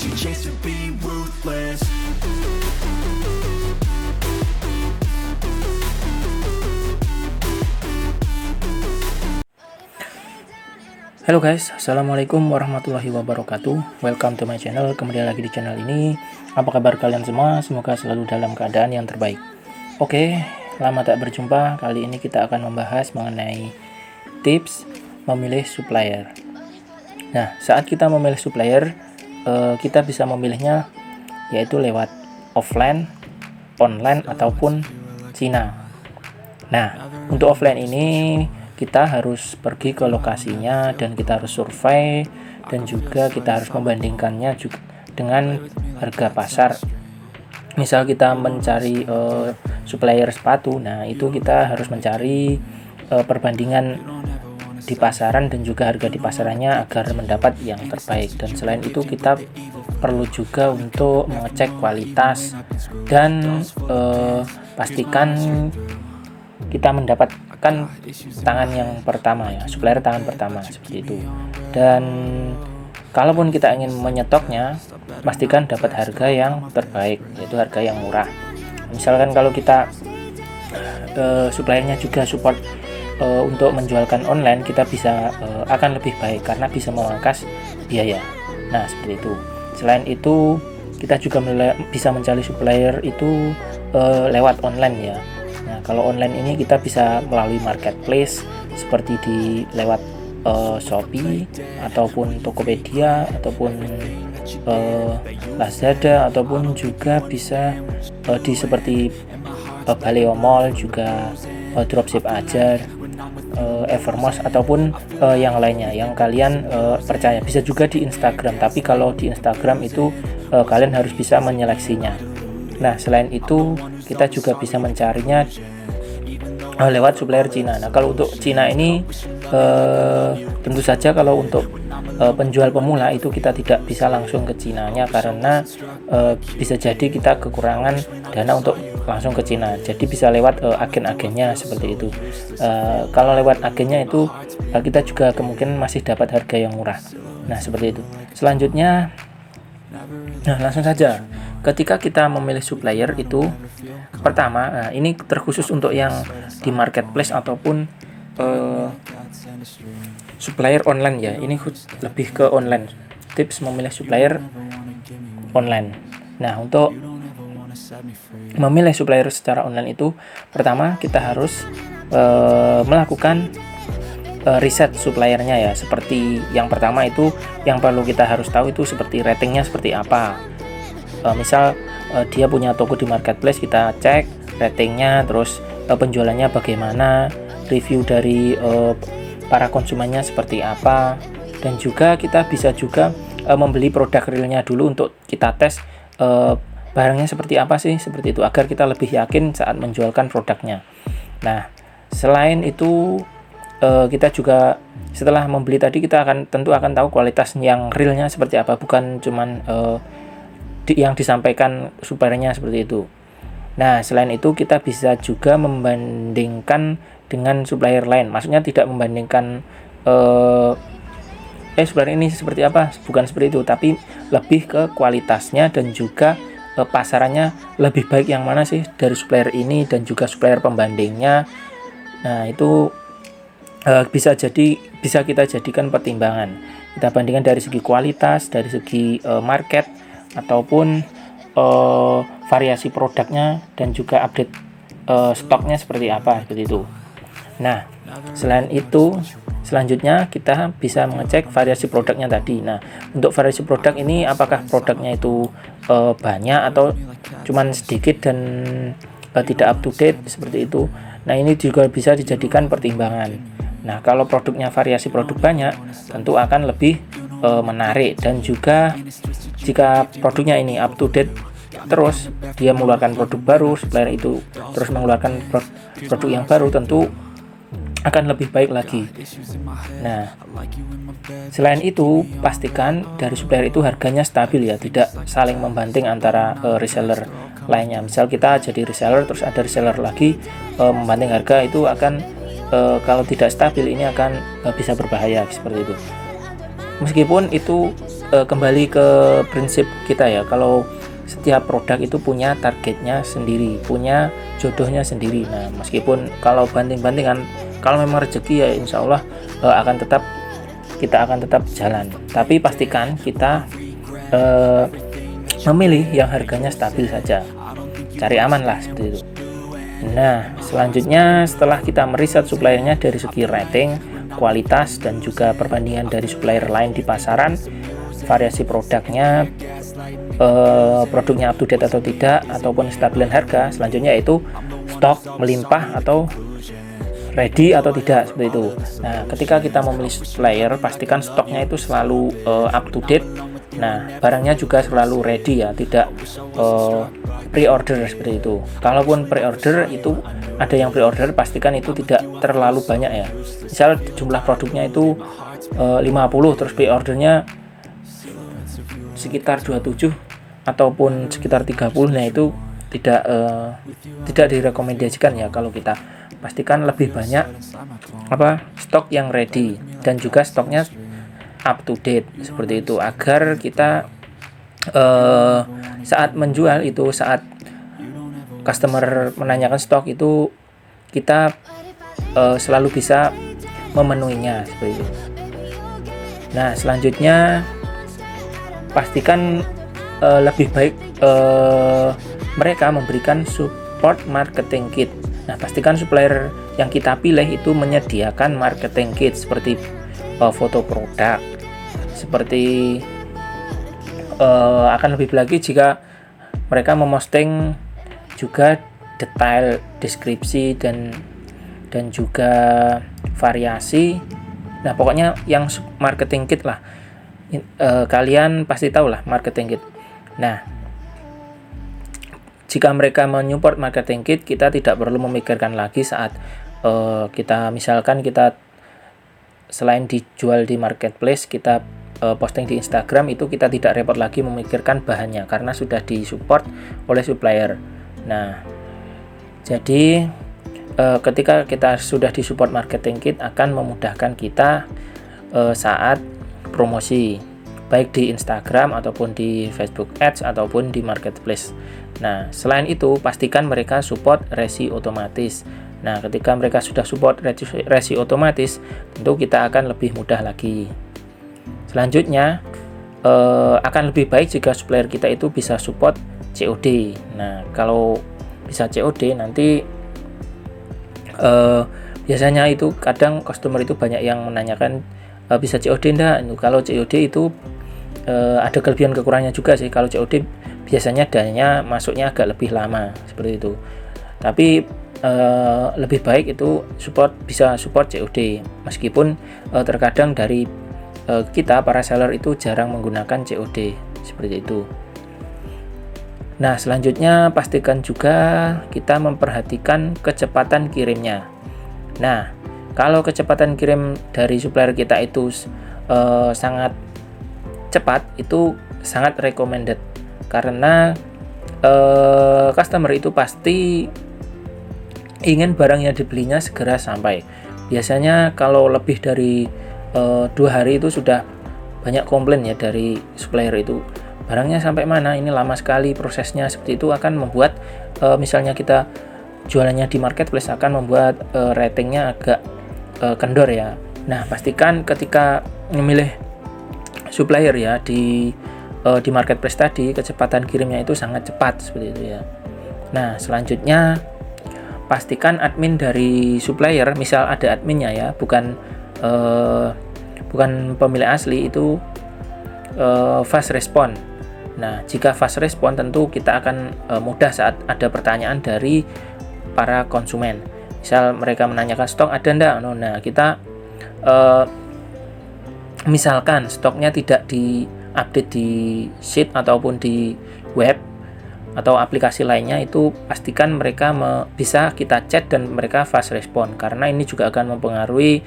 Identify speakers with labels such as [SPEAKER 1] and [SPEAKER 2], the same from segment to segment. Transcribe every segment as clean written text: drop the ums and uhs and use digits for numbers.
[SPEAKER 1] Here's your chance to be ruthless.
[SPEAKER 2] Halo guys, assalamualaikum warahmatullahi wabarakatuh. Welcome to my channel. Kembali lagi di channel ini. Apa kabar kalian semua? Semoga selalu dalam keadaan yang terbaik. Oke, lama tak berjumpa. Kali ini kita akan membahas mengenai tips memilih supplier. Nah, saat kita memilih supplier, kita bisa memilihnya yaitu lewat offline, online ataupun Cina. Nah, untuk offline ini kita harus pergi ke lokasinya dan kita harus survei, dan juga kita harus membandingkannya juga dengan harga pasar. Misal kita mencari supplier sepatu, nah itu kita harus mencari perbandingan di pasaran dan juga harga di pasarannya agar mendapat yang terbaik. Dan selain itu kita perlu juga untuk mengecek kualitas dan pastikan kita mendapatkan tangan yang pertama ya, supplier tangan pertama seperti itu. Dan kalaupun kita ingin menyetoknya, pastikan dapat harga yang terbaik, yaitu harga yang murah. Misalkan kalau kita suppliernya juga support untuk menjualkan online, kita bisa akan lebih baik karena bisa memangkas biaya. Nah, seperti itu. Selain itu, kita juga bisa mencari supplier itu lewat online ya. Nah, kalau online ini kita bisa melalui marketplace seperti lewat Shopee ataupun Tokopedia ataupun Lazada, ataupun juga bisa seperti Baleo Mall, juga Dropship Ajar, Evermost ataupun yang lainnya yang kalian percaya. Bisa juga di Instagram, tapi kalau di Instagram itu kalian harus bisa menyeleksinya. Nah, selain itu kita juga bisa mencarinya lewat supplier Cina. Nah, kalau untuk Cina ini tentu saja kalau untuk penjual pemula itu kita tidak bisa langsung ke Cinanya, karena bisa jadi kita kekurangan dana untuk langsung ke Cina. Jadi bisa lewat agen-agennya seperti itu. Kalau lewat agennya itu kita juga kemungkinan masih dapat harga yang murah. Nah, seperti itu. Selanjutnya, nah langsung saja. Ketika kita memilih supplier itu, pertama, ini terkhusus untuk yang di marketplace ataupun supplier online ya. Ini lebih ke online. Tips memilih supplier online. Nah, untuk memilih supplier secara online itu, pertama kita harus melakukan riset suppliernya ya. Seperti yang pertama itu, yang perlu kita harus tahu itu seperti ratingnya seperti apa. Misal dia punya toko di marketplace, kita cek ratingnya, terus penjualannya bagaimana, review dari para konsumennya seperti apa, dan juga kita bisa juga membeli produk realnya dulu untuk kita tes barangnya seperti apa sih, seperti itu, agar kita lebih yakin saat menjualkan produknya. Nah, selain itu kita juga setelah membeli tadi, kita tentu akan tahu kualitas yang realnya seperti apa, bukan cuman yang disampaikan suppliernya seperti itu. Nah, selain itu kita bisa juga membandingkan dengan supplier lain. Maksudnya tidak membandingkan supplier ini seperti apa, bukan seperti itu, tapi lebih ke kualitasnya dan juga pasarannya lebih baik yang mana sih dari supplier ini dan juga supplier pembandingnya. Nah, itu bisa kita jadikan pertimbangan. Kita bandingkan dari segi kualitas, dari segi market, ataupun variasi produknya, dan juga update stoknya seperti apa, seperti itu. Nah, selain itu, selanjutnya kita bisa mengecek variasi produknya tadi. Nah, untuk variasi produk ini, apakah produknya itu banyak atau cuman sedikit dan tidak up to date seperti itu. Nah, ini juga bisa dijadikan pertimbangan. Nah, kalau produknya variasi produk banyak, tentu akan lebih menarik. Dan juga jika produknya ini up to date terus, dia mengeluarkan produk baru, supplier itu terus mengeluarkan produk yang baru, tentu akan lebih baik lagi. Nah, selain itu, pastikan dari supplier itu harganya stabil ya, tidak saling membanting antara reseller lainnya. Misal kita jadi reseller, terus ada reseller lagi membanting harga, itu akan kalau tidak stabil, ini akan bisa berbahaya seperti itu. Meskipun itu kembali ke prinsip kita ya, kalau setiap produk itu punya targetnya sendiri, punya jodohnya sendiri. Nah, meskipun kalau banting-bantingan, kalau memang rezeki ya insya Allah kita akan tetap jalan. Tapi pastikan kita memilih yang harganya stabil saja, cari aman lah seperti itu. Nah, selanjutnya setelah kita meriset suppliernya dari segi rating, kualitas, dan juga perbandingan dari supplier lain di pasaran, variasi produknya up to date atau tidak, ataupun stabilan harga, selanjutnya yaitu stok melimpah atau ready atau tidak, seperti itu. Nah, ketika kita memilih supplier, pastikan stoknya itu selalu up to date. Nah, barangnya juga selalu ready ya, tidak pre-order seperti itu. Kalaupun pre-order itu ada yang pre-order, pastikan itu tidak terlalu banyak ya. Misal jumlah produknya itu 50, terus pre-ordernya sekitar 27 ataupun sekitar 30. Nah, itu tidak direkomendasikan ya. Kalau kita pastikan lebih banyak stok yang ready dan juga stoknya up to date seperti itu, agar kita saat menjual itu, saat customer menanyakan stok itu, kita selalu bisa memenuhinya seperti itu. Nah, selanjutnya pastikan lebih baik mereka memberikan support marketing kit. Nah, pastikan supplier yang kita pilih itu menyediakan marketing kit seperti foto produk, seperti akan lebih lagi jika mereka memosting juga detail deskripsi dan juga variasi. Nah, pokoknya yang marketing kit lah, kalian pasti tahu lah marketing kit. Nah, jika mereka menyupport marketing kit, kita tidak perlu memikirkan lagi saat kita selain dijual di marketplace, kita posting di Instagram, itu kita tidak repot lagi memikirkan bahannya karena sudah disupport oleh supplier. Nah, jadi ketika kita sudah disupport marketing kit, akan memudahkan kita saat promosi, baik di Instagram ataupun di Facebook Ads ataupun di marketplace. Nah, selain itu pastikan mereka support resi otomatis. Nah, ketika mereka sudah support resi otomatis, tentu kita akan lebih mudah lagi. Selanjutnya akan lebih baik jika supplier kita itu bisa support COD. Nah, kalau bisa COD nanti biasanya itu kadang customer itu banyak yang menanyakan bisa COD enggak? Kalau COD itu ada kelebihan kekurangannya juga sih. Kalau COD biasanya dananya masuknya agak lebih lama seperti itu. Tapi lebih baik itu bisa support COD, meskipun terkadang dari kita para seller itu jarang menggunakan COD seperti itu. Nah, selanjutnya pastikan juga kita memperhatikan kecepatan kirimnya. Nah, kalau kecepatan kirim dari supplier kita itu sangat cepat, itu sangat recommended, karena customer itu pasti ingin barang yang dibelinya segera sampai. Biasanya kalau lebih dari 2 hari itu sudah banyak komplain ya dari supplier itu, barangnya sampai mana, ini lama sekali prosesnya. Seperti itu akan membuat misalnya kita jualannya di marketplace akan membuat ratingnya agak kendor ya. Nah, pastikan ketika memilih supplier ya di marketplace tadi, kecepatan kirimnya itu sangat cepat seperti itu ya. Nah, selanjutnya pastikan admin dari supplier, misal ada adminnya ya, bukan pemilik asli, itu fast respon. Nah, jika fast respon tentu kita akan mudah saat ada pertanyaan dari para konsumen. Misal mereka menanyakan stok ada enggak? Nah, kita misalkan stoknya tidak di-update di sheet ataupun di web atau aplikasi lainnya, itu pastikan mereka bisa kita chat dan mereka fast respon, karena ini juga akan mempengaruhi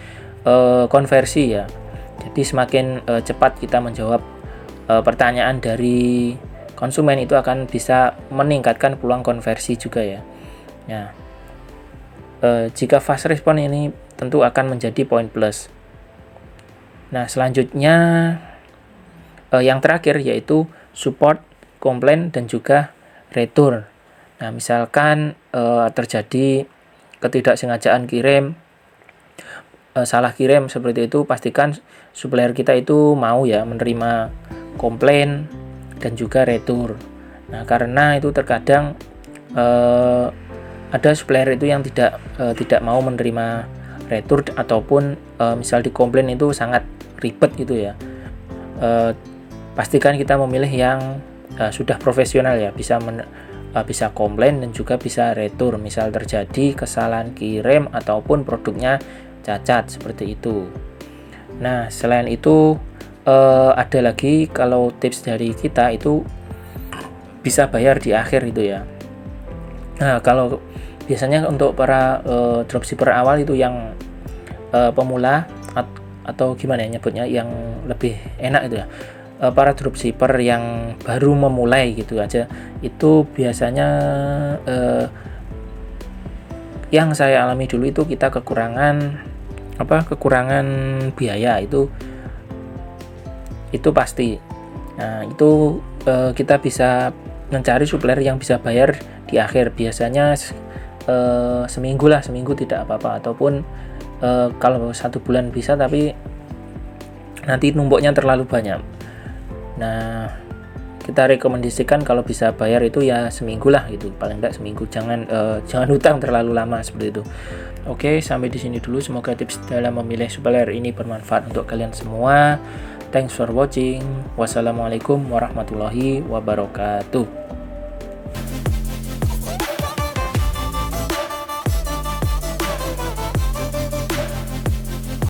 [SPEAKER 2] konversi ya. Jadi semakin cepat kita menjawab pertanyaan dari konsumen, itu akan bisa meningkatkan peluang konversi juga ya. Nah, jika fast respon ini tentu akan menjadi poin plus. Nah, selanjutnya yang terakhir yaitu support, komplain, dan juga retur. Nah, misalkan terjadi ketidaksengajaan kirim, salah kirim seperti itu, pastikan supplier kita itu mau ya menerima komplain dan juga retur. Nah, karena itu terkadang ada supplier itu yang tidak mau menerima retur ataupun misal di komplain itu sangat ribet gitu ya. Pastikan kita memilih yang sudah profesional ya, bisa komplain dan juga bisa retur misal terjadi kesalahan kirim ataupun produknya cacat seperti itu. Nah, selain itu ada lagi kalau tips dari kita itu bisa bayar di akhir itu ya. Nah, kalau biasanya untuk para dropshipper awal itu yang pemula atau gimana ya nyebutnya, yang lebih enak itu ya, para dropshipper yang baru memulai gitu aja, itu biasanya yang saya alami dulu itu kita kekurangan biaya itu pasti. Nah, itu kita bisa mencari supplier yang bisa bayar di akhir, biasanya seminggu tidak apa-apa, ataupun kalau 1 bulan bisa, tapi nanti numpuknya terlalu banyak. Nah, kita rekomendasikan kalau bisa bayar itu ya seminggu lah gitu, paling enggak seminggu, jangan hutang terlalu lama seperti itu. Oke, sampai di sini dulu. Semoga tips dalam memilih supplier ini bermanfaat untuk kalian semua. Thanks for watching. Wassalamualaikum warahmatullahi wabarakatuh.